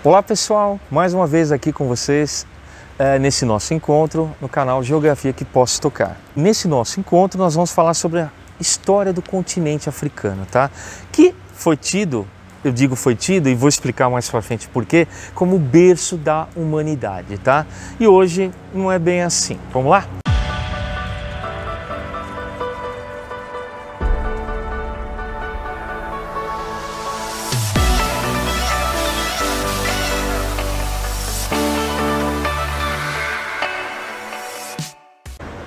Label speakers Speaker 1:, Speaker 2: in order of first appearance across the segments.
Speaker 1: Olá pessoal, mais uma vez aqui com vocês nesse nosso encontro no canal Geografia que Posso Tocar. Nesse nosso encontro nós vamos falar sobre a história do continente africano, tá? Que foi tido, eu digo foi tido e vou explicar mais pra frente por quê, como o berço da humanidade, tá? E hoje não é bem assim. Vamos lá?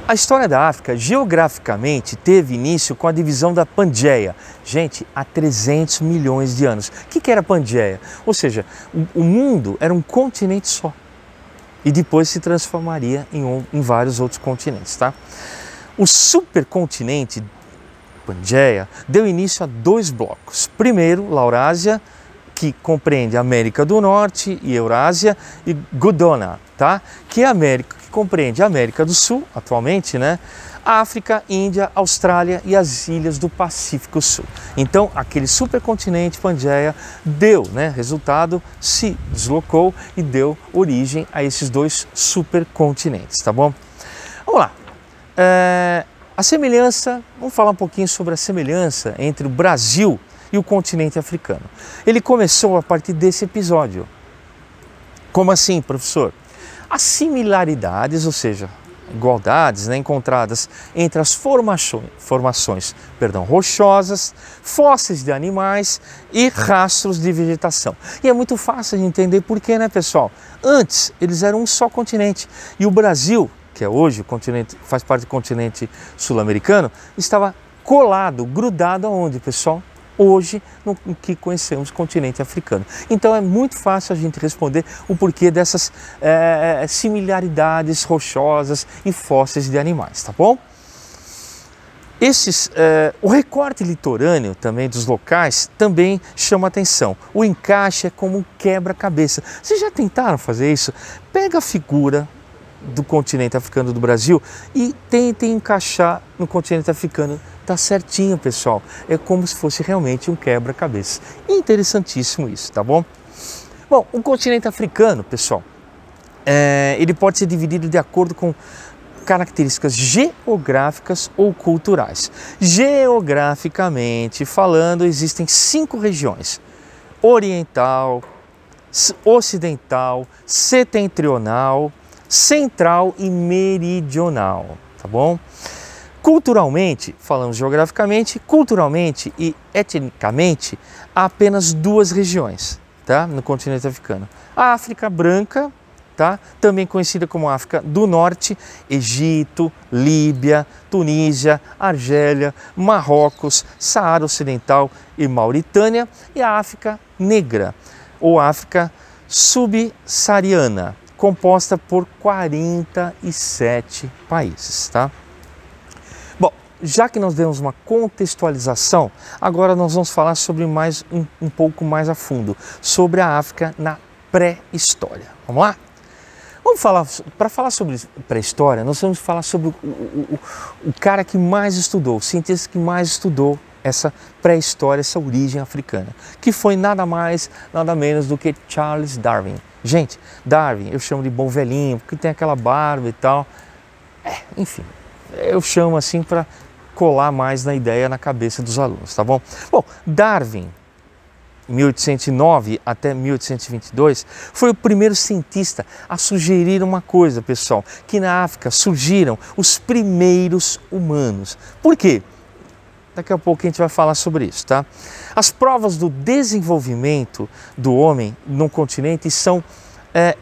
Speaker 1: A história da África, geograficamente, teve início com a divisão da Pangeia. Gente, há 300 milhões de anos. O que era a Pangeia? Ou seja, o mundo era um continente só. E depois se transformaria em vários outros continentes, tá? O supercontinente Pangeia deu início a dois blocos. Primeiro, Laurásia, que compreende a América do Norte e Eurásia, e Gondwana, tá? Que é a América, que compreende a América do Sul, atualmente, né? África, Índia, Austrália e as ilhas do Pacífico Sul. Então, aquele supercontinente Pangeia deu, né? Resultado, se deslocou e deu origem a esses dois supercontinentes, tá bom? Vamos lá. A semelhança, vamos falar um pouquinho sobre a semelhança entre o Brasil e o continente africano. Ele começou a partir desse episódio. Como assim, professor? As similaridades, ou seja, igualdades, né, encontradas entre as formações rochosas, fósseis de animais e rastros de vegetação. E é muito fácil de entender por quê, né, pessoal? Antes, eles eram um só continente e o Brasil, que é hoje o continente, faz parte do continente sul-americano, estava colado, grudado aonde, pessoal? Hoje, no que conhecemos continente africano. Então é muito fácil a gente responder o porquê dessas similaridades rochosas e fósseis de animais, tá bom? O recorte litorâneo também dos locais também chama atenção. O encaixe é como um quebra-cabeça. Vocês já tentaram fazer isso? Pega a figura do continente africano do Brasil e tentem encaixar no continente africano. Tá certinho, pessoal. É como se fosse realmente um quebra-cabeça. Interessantíssimo isso, tá bom? Bom, o continente africano, pessoal, ele pode ser dividido de acordo com características geográficas ou culturais. Geograficamente falando, existem 5 regiões: oriental, ocidental, setentrional, central e meridional, tá bom? Culturalmente, falamos geograficamente, culturalmente e etnicamente, há apenas 2 regiões, tá? No continente africano. A África Branca, tá? Também conhecida como África do Norte, Egito, Líbia, Tunísia, Argélia, Marrocos, Saara Ocidental e Mauritânia, e a África Negra, ou África Subsaariana, composta por 47 países, tá? Bom, já que nós demos uma contextualização, agora nós vamos falar sobre um pouco mais a fundo, sobre a África na pré-história. Vamos lá? Para falar sobre pré-história, nós vamos falar sobre o cara que mais estudou, o cientista que mais estudou essa pré-história, essa origem africana, que foi nada mais, nada menos do que Charles Darwin. Gente, Darwin eu chamo de bom velhinho, porque tem aquela barba e tal. Enfim, eu chamo assim para colar mais na ideia na cabeça dos alunos, tá bom? Bom, Darwin, 1809 até 1822, foi o primeiro cientista a sugerir uma coisa, pessoal, que na África surgiram os primeiros humanos. Por quê? Daqui a pouco a gente vai falar sobre isso, tá? As provas do desenvolvimento do homem no continente são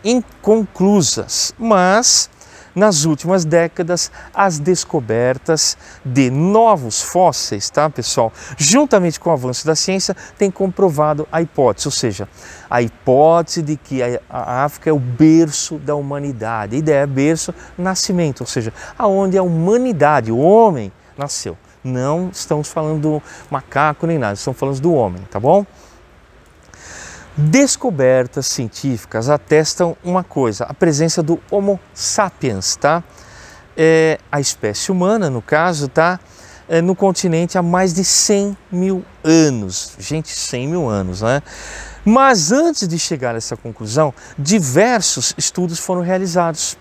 Speaker 1: inconclusas, mas nas últimas décadas as descobertas de novos fósseis, tá, pessoal, juntamente com o avanço da ciência, têm comprovado a hipótese, ou seja, a hipótese de que a África é o berço da humanidade. A ideia é berço, nascimento, ou seja, aonde a humanidade, o homem, nasceu. Não estamos falando do macaco nem nada, estamos falando do homem, tá bom? Descobertas científicas atestam uma coisa, a presença do Homo sapiens, tá? A espécie humana, no caso, tá? No continente há mais de 100 mil anos. Gente, 100 mil anos, né? Mas antes de chegar a essa conclusão, diversos estudos foram realizados,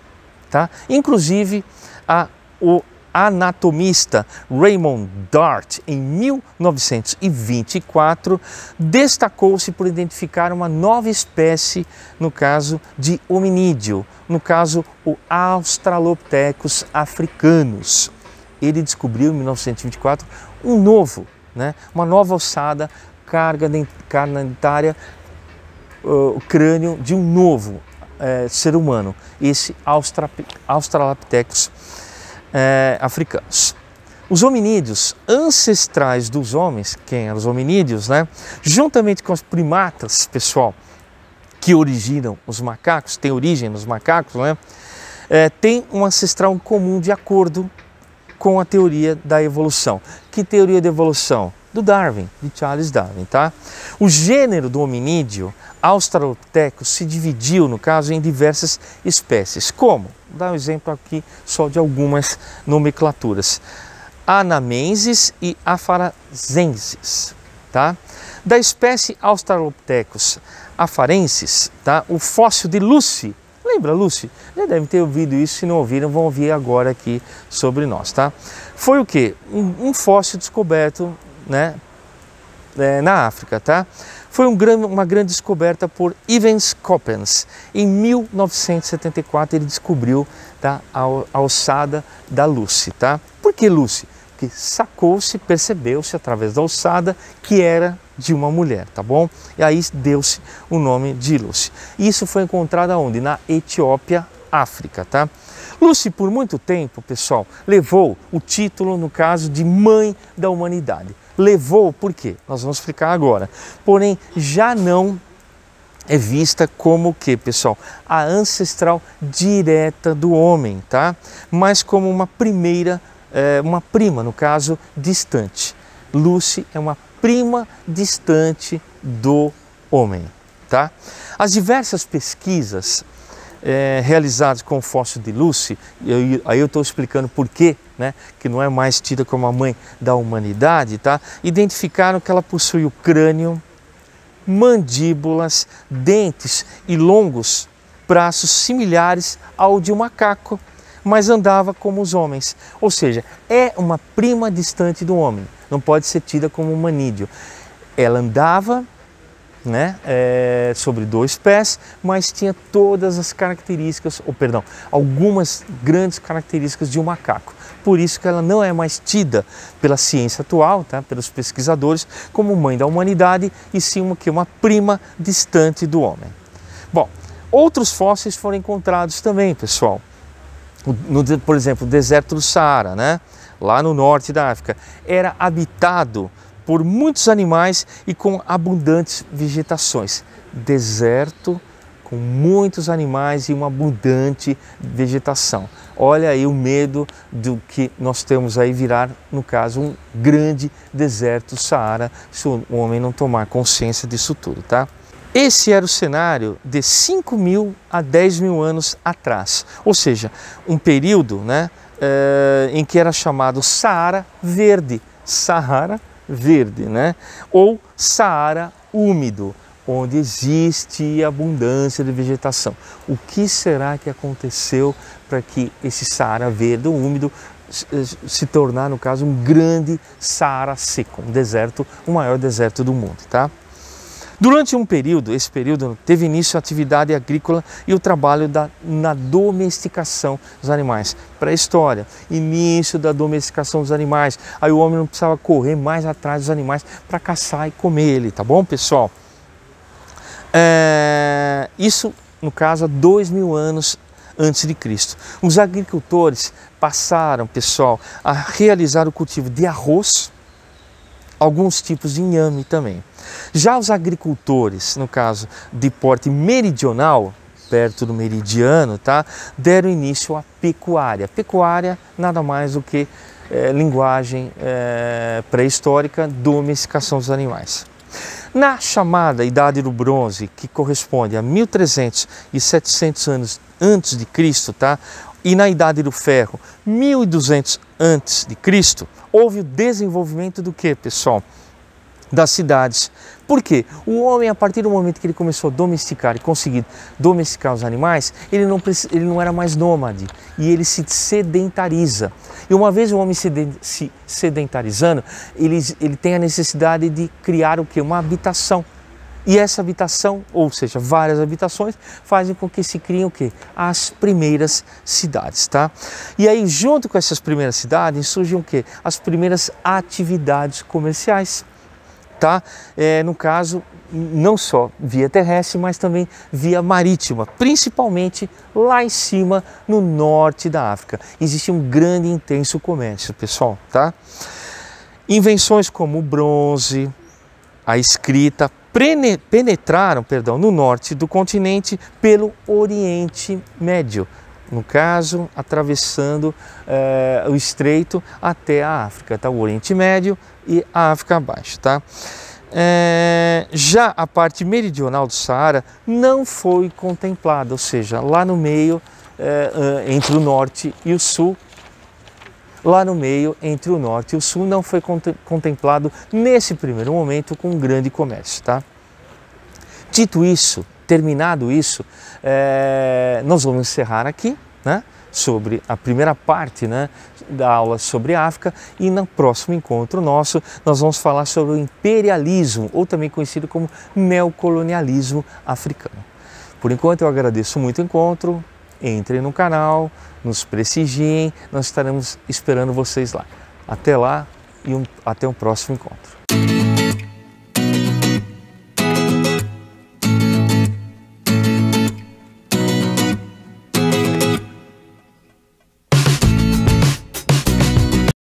Speaker 1: tá? Inclusive o anatomista Raymond Dart, em 1924, destacou-se por identificar uma nova espécie, no caso de hominídeo, no caso o Australopithecus africanus. Ele descobriu em 1924 uma nova ossada, carga dentária, o crânio de um novo ser humano, esse Australopithecus africanos. Os hominídeos ancestrais dos homens, quem eram os hominídeos, né? Juntamente com os primatas, pessoal, que originam os macacos, tem origem nos macacos, né? Tem um ancestral comum de acordo com a teoria da evolução. Que teoria da evolução? Do Darwin, de Charles Darwin, tá? O gênero do hominídeo Australopithecus se dividiu, no caso, em diversas espécies. Como? Vou dar um exemplo aqui só de algumas nomenclaturas. Anamensis e Afarensis, tá? Da espécie Australopithecus afarensis, tá? O fóssil de Lucy. Lembra Lucy? Já devem ter ouvido isso, se não ouviram, vão ouvir agora aqui sobre nós, tá? Foi o quê? Um fóssil descoberto, né, na África, tá? Foi uma grande descoberta por Evans Coppens. Em 1974 ele descobriu, tá, a ossada da Lucy, tá? Por que Lucy? Porque sacou-se, percebeu-se através da ossada que era de uma mulher, tá bom? E aí deu-se o nome de Lucy. Isso foi encontrado aonde? Na Etiópia, África, tá? Lucy, por muito tempo, pessoal, levou o título, no caso, de mãe da humanidade. Levou por quê? Nós vamos explicar agora. Porém, já não é vista como o quê, pessoal? A ancestral direta do homem, tá? Mas como uma prima, no caso, distante. Lucy é uma prima distante do homem, tá? As diversas pesquisas realizadas com o fóssil de Lucy, aí eu estou explicando por quê, né, que não é mais tida como a mãe da humanidade, tá? Identificaram que ela possui o crânio, mandíbulas, dentes e longos braços similares ao de um macaco, mas andava como os homens. Ou seja, é uma prima distante do homem, não pode ser tida como um hominídeo. Ela andava, né, sobre dois pés, mas tinha todas as características, algumas grandes características de um macaco. Por isso que ela não é mais tida pela ciência atual, tá, pelos pesquisadores, como mãe da humanidade, e sim uma prima distante do homem. Bom, outros fósseis foram encontrados também, pessoal. Por exemplo, o deserto do Saara, né, lá no norte da África, era habitado por muitos animais e com abundantes vegetações. Deserto com muitos animais e uma abundante vegetação. Olha aí o medo do que nós temos aí virar, no caso, um grande deserto Saara, se o homem não tomar consciência disso tudo, tá? Esse era o cenário de 5.000 a 10.000 anos atrás, ou seja, um período, né, em que era chamado Saara Verde, né, ou Saara Úmido, onde existe abundância de vegetação. O que será que aconteceu para que esse Saara Verde, úmido, se tornar, no caso, um grande Saara seco, um deserto, o maior deserto do mundo, tá? Durante esse período, teve início a atividade agrícola e o trabalho na domesticação dos animais. Pré-história, início da domesticação dos animais. Aí o homem não precisava correr mais atrás dos animais para caçar e comer ele, tá bom, pessoal? Isso, no caso, há 2.000 anos antes de Cristo. Os agricultores passaram, pessoal, a realizar o cultivo de arroz, alguns tipos de inhame também. Já os agricultores, no caso de porte meridional, perto do meridiano, tá, deram início à pecuária. Pecuária nada mais do que linguagem pré-histórica, domesticação dos animais. Na chamada Idade do Bronze, que corresponde a 1.300 e 700 anos antes de Cristo, tá? E na Idade do Ferro, 1.200 antes de Cristo, houve o desenvolvimento do que, pessoal? das cidades. Por quê? O homem, a partir do momento que ele começou a domesticar e conseguir domesticar os animais, ele não era mais nômade e ele se sedentariza. E uma vez o homem se sedentarizando, ele tem a necessidade de criar o quê? Uma habitação. E essa habitação, ou seja, várias habitações, fazem com que se criem o quê? As primeiras cidades, tá? E aí, junto com essas primeiras cidades, surgem o quê? As primeiras atividades comerciais, tá? No caso, não só via terrestre, mas também via marítima, principalmente lá em cima, no norte da África. Existe um grande e intenso comércio, pessoal, tá? Invenções como o bronze, a escrita, penetraram, no norte do continente pelo Oriente Médio, no caso, atravessando o estreito até a África, tá? O Oriente Médio e a África abaixo, tá? Já a parte meridional do Saara não foi contemplada, ou seja, lá no meio, entre o norte e o sul, não foi contemplado nesse primeiro momento com um grande comércio, tá? Dito isso, terminado isso, nós vamos encerrar aqui, né, sobre a primeira parte, né, da aula sobre a África, e no próximo encontro nosso nós vamos falar sobre o imperialismo, ou também conhecido como neocolonialismo africano. Por enquanto eu agradeço muito o encontro, entrem no canal, nos prestigiem, nós estaremos esperando vocês lá. Até lá e até um próximo encontro.